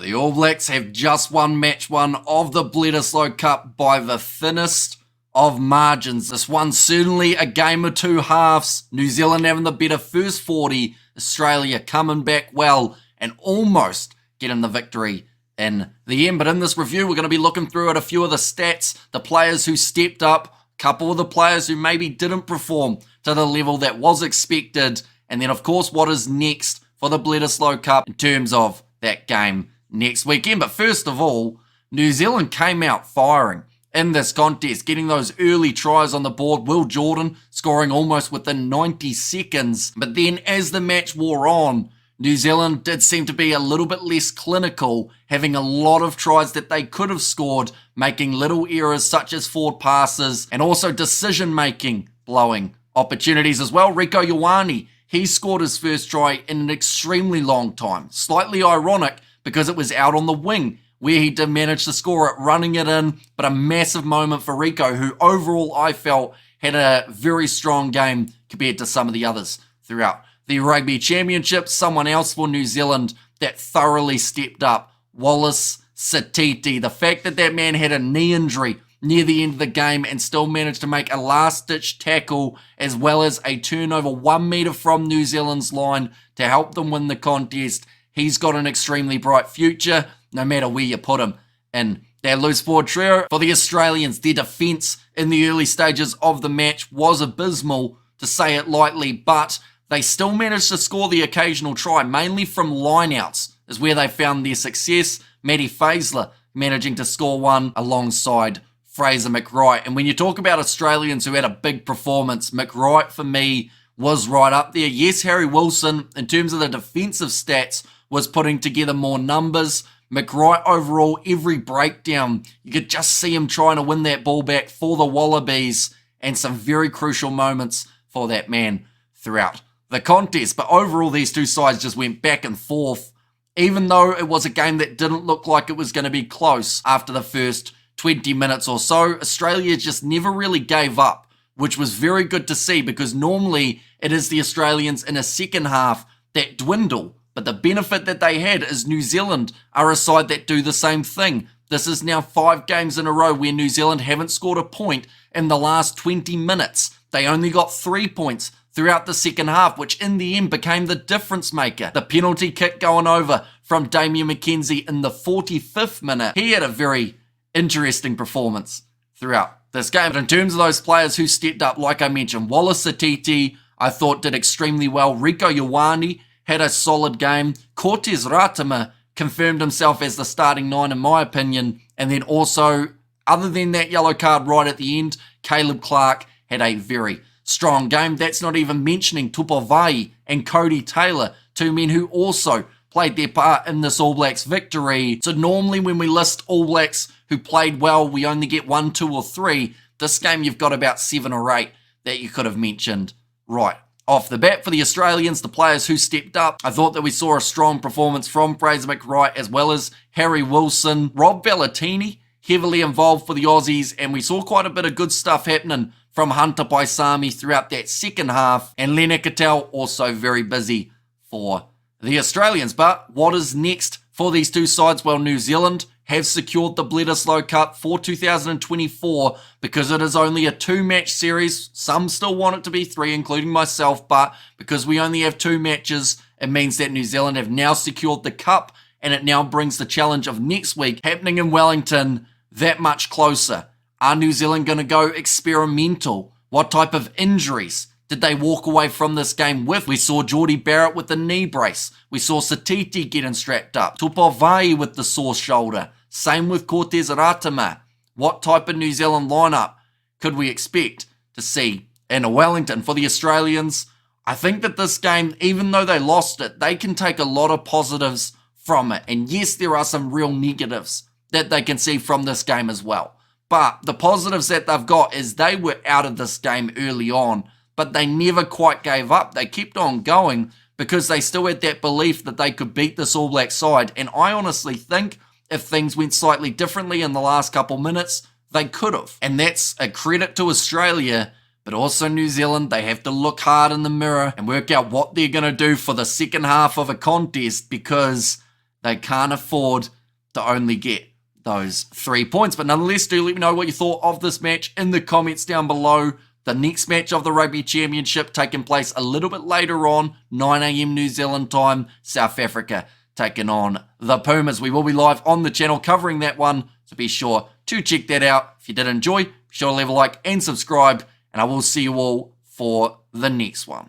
The All Blacks have just won match one of the Bledisloe Cup by the thinnest of margins. This one's certainly a game of two halves. New Zealand having the better first 40, Australia coming back well and almost getting the victory in the end. But in this review, we're going to be looking through at a few of the stats, the players who stepped up, a couple of the players who maybe didn't perform to the level that was expected, and then of course what is next for the Bledisloe Cup in terms of that game next weekend. But first of all, New Zealand came out firing in this contest, getting those early tries on the board. Will Jordan scoring almost within 90 seconds. But then as the match wore on, New Zealand did seem to be a little bit less clinical, having a lot of tries that they could have scored, making little errors such as forward passes, and also decision-making, blowing opportunities as well. Rieko Ioane, he scored his first try in an extremely long time. Slightly ironic because it was out on the wing where he did manage to score it, running it in, but a massive moment for Rieko, who overall I felt had a very strong game compared to some of the others throughout the Rugby Championship. Someone else for New Zealand that thoroughly stepped up, Wallace Satiti. The fact that that man had a knee injury near the end of the game and still managed to make a last-ditch tackle as well as a turnover 1 metre from New Zealand's line to help them win the contest. He's got an extremely bright future, no matter where you put him in that loose forward trio. For the Australians, their defence in the early stages of the match was abysmal, to say it lightly, but they still managed to score the occasional try, mainly from lineouts is where they found their success. Matty Faisler managing to score one alongside Fraser McReight. And when you talk about Australians who had a big performance, McReight for me was right up there. Yes, Harry Wilson, in terms of the defensive stats, was putting together more numbers. McReight overall, every breakdown, you could just see him trying to win that ball back for the Wallabies, and some very crucial moments for that man throughout the contest. But overall, these two sides just went back and forth, even though it was a game that didn't look like it was going to be close after the first 20 minutes or so. Australia just never really gave up, which was very good to see, because normally it is the Australians in a second half that dwindle. But the benefit that they had is New Zealand are a side that do the same thing. This is now 5 games in a row where New Zealand haven't scored a point in the last 20 minutes. They only got 3 points throughout the second half, which in the end became the difference maker. The penalty kick going over from Damian McKenzie in the 45th minute. He had a very interesting performance throughout this game. But in terms of those players who stepped up, like I mentioned, Wallace Satiti, I thought did extremely well. Rieko Ioane had a solid game. Cortez Ratama confirmed himself as the starting 9 in my opinion. And then also, other than that yellow card right at the end, Caleb Clark had a very strong game. That's not even mentioning Tupovai and Cody Taylor, 2 men who also played their part in this All Blacks victory. So normally when we list All Blacks who played well, we only get 1, 2 or 3. This game you've got about 7 or 8 that you could have mentioned right off the bat. For the Australians, the players who stepped up, I thought that we saw a strong performance from Fraser McReight as well as Harry Wilson. Rob Bellatini heavily involved for the Aussies, and we saw quite a bit of good stuff happening from Hunter Paisami throughout that second half, and Lena Cattell also very busy for the Australians. But what is next for these two sides? Well, New Zealand have secured the Bledisloe Cup for 2024 because it is only a 2-match series. Some still want it to be 3, including myself, but because we only have 2 matches, it means that New Zealand have now secured the Cup, and it now brings the challenge of next week happening in Wellington that much closer. Are New Zealand going to go experimental? What type of injuries did they walk away from this game with? We saw Geordie Barrett with the knee brace. We saw Satiti getting strapped up. Tupovai with the sore shoulder. Same with Cortez Ratama. What type of New Zealand lineup could we expect to see in Wellington? For the Australians, I think that this game, even though they lost it, they can take a lot of positives from it. And yes, there are some real negatives that they can see from this game as well. But the positives that they've got is they were out of this game early on, but they never quite gave up. They kept on going because they still had that belief that they could beat this All Black side. And I honestly think if things went slightly differently in the last couple minutes, they could have. And that's a credit to Australia, but also New Zealand. They have to look hard in the mirror and work out what they're going to do for the second half of a contest, because They can't afford to only get those 3 points. But nonetheless, do let me know what you thought of this match in the comments down below. The next match of the Rugby Championship taking place a little bit later on, 9 a.m. New Zealand time, South Africa taking on the Pumas. We will be live on the channel covering that one, so be sure to check that out. If you did enjoy, be sure to leave a like and subscribe, and I will see you all for the next one.